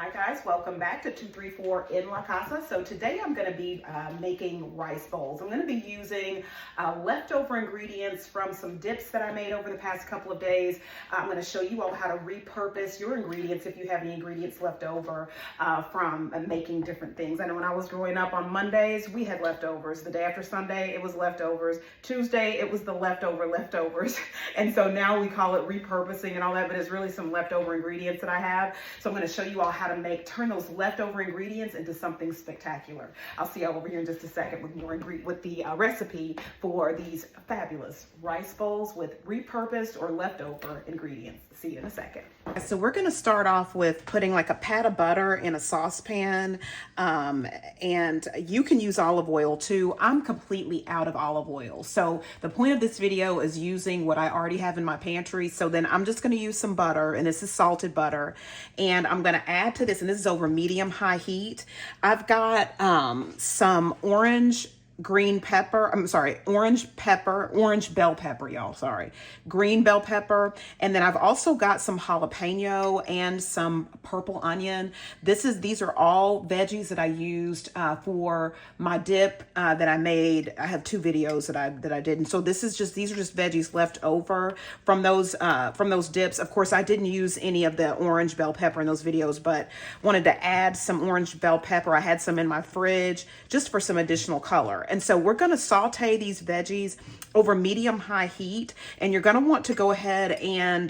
Hi guys, welcome back to 234 in La Casa. So today I'm going to be making rice bowls. I'm going to be using leftover ingredients from some dips that I made over the past couple of days. I'm going to show you all how to repurpose your ingredients if you have any ingredients left over from making different things. I know when I was growing up on Mondays, we had leftovers. The day after Sunday, it was leftovers. Tuesday, it was the leftovers. And so now we call it repurposing and all that, but it's really some leftover ingredients that I have. So I'm going to show you all how to turn those leftover ingredients into something spectacular. I'll see you over here in just a second with the recipe for these fabulous rice bowls with repurposed or leftover ingredients. See you in a second. So we're going to start off with putting like a pat of butter in a saucepan, and you can use olive oil too. I'm completely out of olive oil. So the point of this video is using what I already have in my pantry. So then I'm just going to use some butter, and this is salted butter, and I'm going to add to this, and this is over medium-high heat. I've got some orange bell pepper, y'all, green bell pepper. And then I've also got some jalapeno and some purple onion. These are all veggies that I used for my dip that I made. I have two videos that I did. And so these are just veggies left over from those dips. Of course, I didn't use any of the orange bell pepper in those videos, but wanted to add some orange bell pepper. I had some in my fridge just for some additional color. And so we're going to saute these veggies over medium-high heat, and you're going to want to go ahead and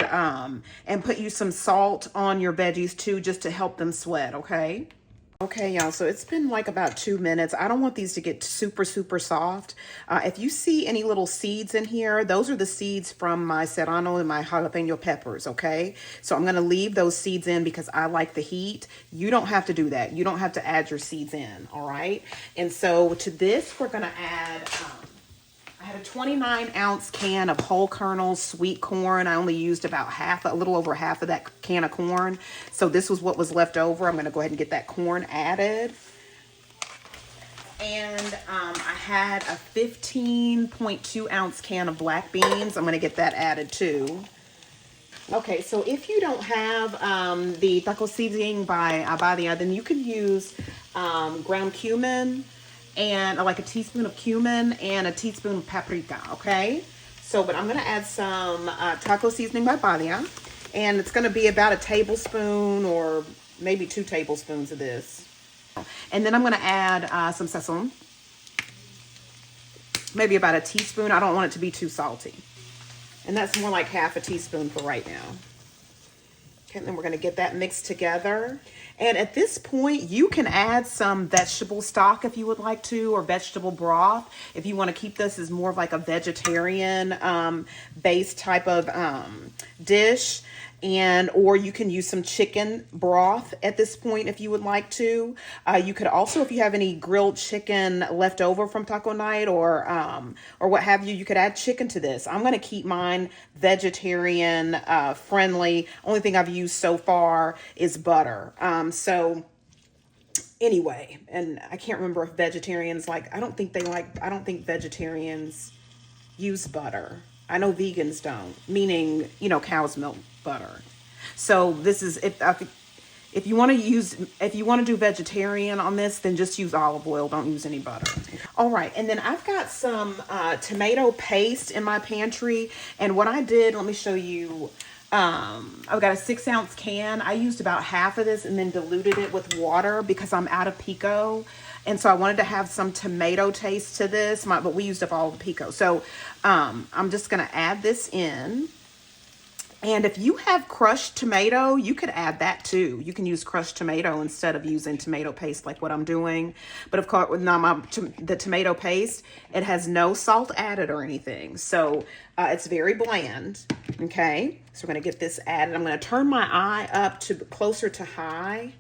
put you some salt on your veggies too, just to help them sweat, okay? Okay, y'all, so it's been like about 2 minutes. I don't want these to get super soft. If you see any little seeds in here, those are the seeds from my serrano and my jalapeno peppers, okay? So I'm gonna leave those seeds in because I like the heat. You don't have to do that. You don't have to add your seeds in, all right? And so to this, we're gonna add, I had a 29-ounce can of whole kernels sweet corn. I only used about a little over half of that can of corn. So this was what was left over. I'm going to go ahead and get that corn added. And I had a 15.2-ounce can of black beans. I'm going to get that added too. Okay, so if you don't have the taco seasoning by Abadia, then you can use ground cumin, and like a teaspoon of cumin and a teaspoon of paprika, okay? So, but I'm gonna add some taco seasoning by Badia, and it's gonna be about a tablespoon or maybe 2 tablespoons of this. And then I'm gonna add some sazon, maybe about a teaspoon. I don't want it to be too salty. And that's more like half a teaspoon for right now. Okay, and then we're gonna get that mixed together. And at this point, you can add some vegetable stock if you would like to, or vegetable broth. If you want to keep this as more of like a vegetarian based type of dish. Or you can use some chicken broth at this point if you would like to. You could also, if you have any grilled chicken left over from taco night or what have you, you could add chicken to this. I'm going to keep mine vegetarian friendly. Only thing I've used so far is butter. So anyway, and I can't remember if vegetarians I don't think vegetarians use butter. I know vegans don't, meaning, cow's milk butter. So this is, if you want to do vegetarian on this, then just use olive oil. Don't use any butter. All right. And then I've got some tomato paste in my pantry. And what I did, let me show you. I've got a 6-ounce can. I used about half of this and then diluted it with water because I'm out of pico. And so I wanted to have some tomato taste to this, but we used up all the pico. So I'm just going to add this in. And if you have crushed tomato, you could add that too. You can use crushed tomato instead of using tomato paste like what I'm doing. But of course, with the tomato paste, it has no salt added or anything. So it's very bland. Okay, so we're going to get this added. I'm going to turn my eye up to closer to high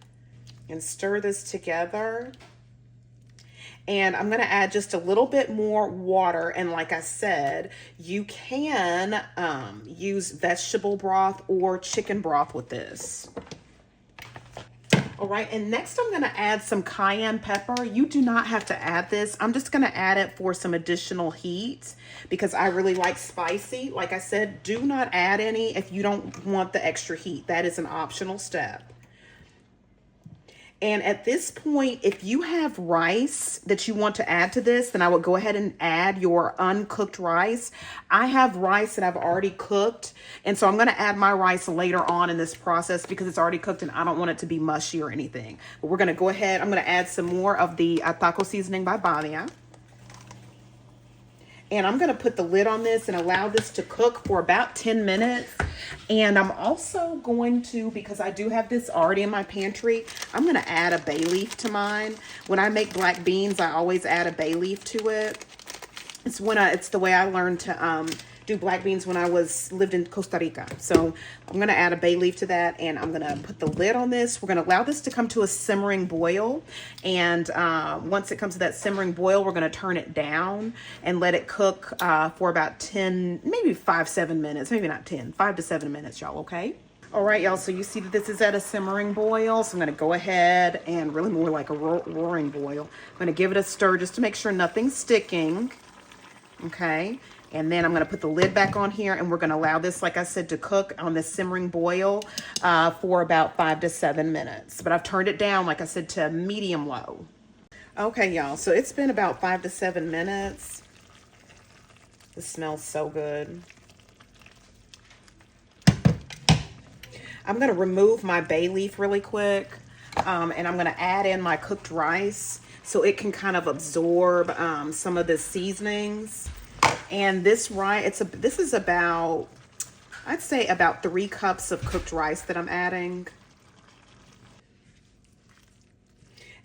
and stir this together. And I'm going to add just a little bit more water. And like I said, you can use vegetable broth or chicken broth with this. All right, and next I'm going to add some cayenne pepper. You do not have to add this. I'm just going to add it for some additional heat because I really like spicy. Like I said, do not add any if you don't want the extra heat. That is an optional step. And at this point, if you have rice that you want to add to this, then I would go ahead and add your uncooked rice. I have rice that I've already cooked. And so I'm going to add my rice later on in this process because it's already cooked and I don't want it to be mushy or anything. But we're going to go ahead. I'm going to add some more of the taco seasoning by Badia. And I'm going to put the lid on this and allow this to cook for about 10 minutes. And I'm also going to, because I do have this already in my pantry, I'm going to add a bay leaf to mine. When I make black beans, I always add a bay leaf to it. It's the way I learned to do black beans when I lived in Costa Rica. So I'm going to add a bay leaf to that, and I'm going to put the lid on this. We're going to allow this to come to a simmering boil. And once it comes to that simmering boil, we're going to turn it down and let it cook for about 10, maybe 5-7 minutes, maybe not 10, 5 to 7 minutes, y'all, okay? All right, y'all, so you see that this is at a simmering boil, so I'm going to go ahead and really more like a roaring boil. I'm going to give it a stir just to make sure nothing's sticking, okay? And then I'm going to put the lid back on here, and we're going to allow this, like I said, to cook on this simmering boil for about 5 to 7 minutes. But I've turned it down, like I said, to medium low. Okay, y'all, so it's been about 5 to 7 minutes. This smells so good. I'm going to remove my bay leaf really quick, and I'm going to add in my cooked rice so it can kind of absorb some of the seasonings. And this rice, this is about, I'd say about 3 cups of cooked rice that I'm adding.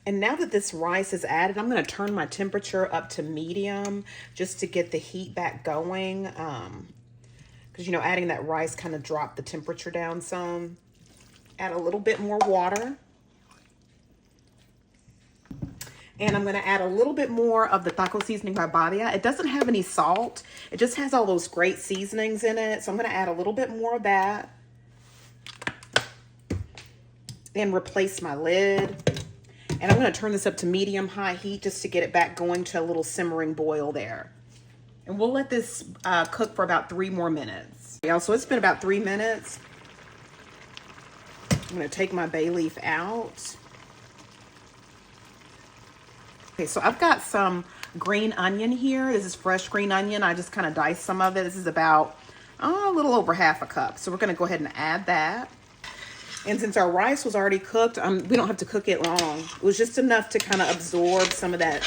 And now that this rice is added, I'm going to turn my temperature up to medium just to get the heat back going. Because, you know, adding that rice kind of dropped the temperature down some. Add a little bit more water. And I'm going to add a little bit more of the taco seasoning by Badia. It doesn't have any salt. It just has all those great seasonings in it. So I'm going to add a little bit more of that. And replace my lid. And I'm going to turn this up to medium-high heat just to get it back going to a little simmering boil there. And we'll let this cook for about 3 more minutes. Yeah, so it's been about 3 minutes. I'm going to take my bay leaf out. Okay, so I've got some green onion here. This is fresh green onion. I just kind of diced some of it. This is about a little over half a cup. So we're going to go ahead and add that. And since our rice was already cooked, we don't have to cook it long. It was just enough to kind of absorb some of that,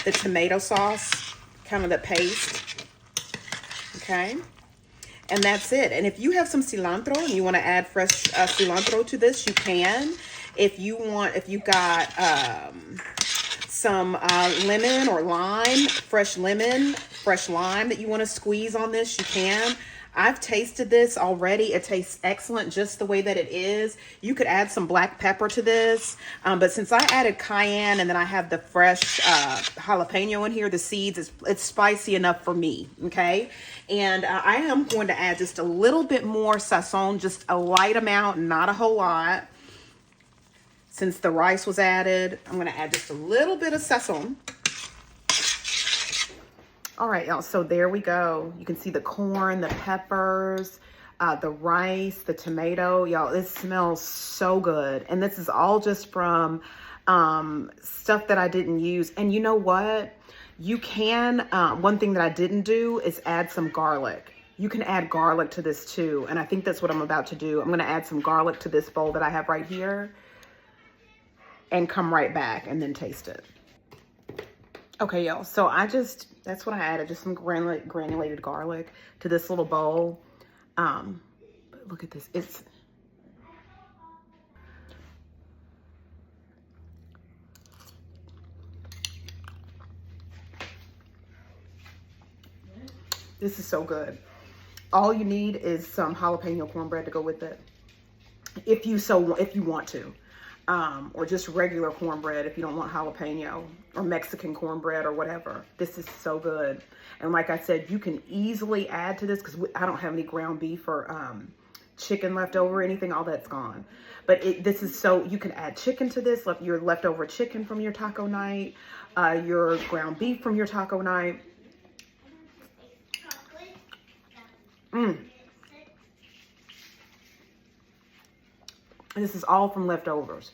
the tomato sauce, kind of the paste. Okay. And that's it. And if you have some cilantro and you want to add fresh cilantro to this, you can. If you got some lemon or lime, fresh lime that you want to squeeze on this, you can. I've tasted this already. It tastes excellent just the way that it is. You could add some black pepper to this. But since I added cayenne and then I have the fresh jalapeno in here, the seeds, it's spicy enough for me, okay? And I am going to add just a little bit more sazon, just a light amount, not a whole lot. Since the rice was added, I'm going to add just a little bit of sazon. All right, y'all, so there we go. You can see the corn, the peppers, the rice, the tomato. Y'all, this smells so good. And this is all just from stuff that I didn't use. And you know what? You can, one thing that I didn't do is add some garlic. You can add garlic to this too. And I think that's what I'm about to do. I'm going to add some garlic to this bowl that I have right here and come right back and then taste it. Okay, y'all, so that's what I added, just some granulated garlic to this little bowl. But look at this, this is so good. All you need is some jalapeno cornbread to go with it, if you want to. Or just regular cornbread if you don't want jalapeno, or Mexican cornbread or whatever. This is so good. And like I said, you can easily add to this because I don't have any ground beef or chicken left over or anything. All that's gone. But this is so, you can add chicken to this, your leftover chicken from your taco night, your ground beef from your taco night. And this is all from leftovers.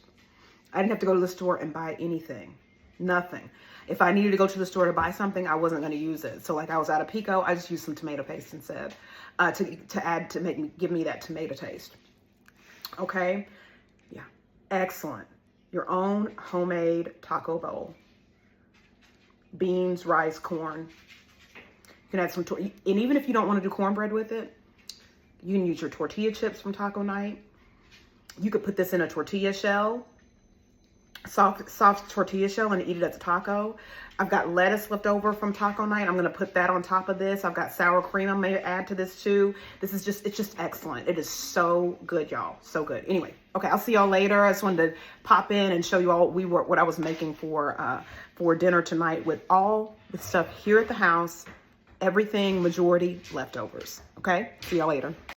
I didn't have to go to the store and buy anything. Nothing. If I needed to go to the store to buy something, I wasn't going to use it. So like I was out of pico, I just used some tomato paste instead to add, to give me that tomato taste. Okay. Yeah. Excellent. Your own homemade taco bowl. Beans, rice, corn. You can add some, and even if you don't want to do cornbread with it, you can use your tortilla chips from taco night. You could put this in a tortilla shell, soft tortilla shell, and eat it as a taco. I've got lettuce left over from taco night. I'm going to put that on top of this. I've got sour cream I'm going to add to this too. This is just, it's just excellent. It is so good, y'all. So good. Anyway, okay, I'll see y'all later. I just wanted to pop in and show you all what I was making for dinner tonight with all the stuff here at the house. Everything, majority leftovers. Okay, see y'all later.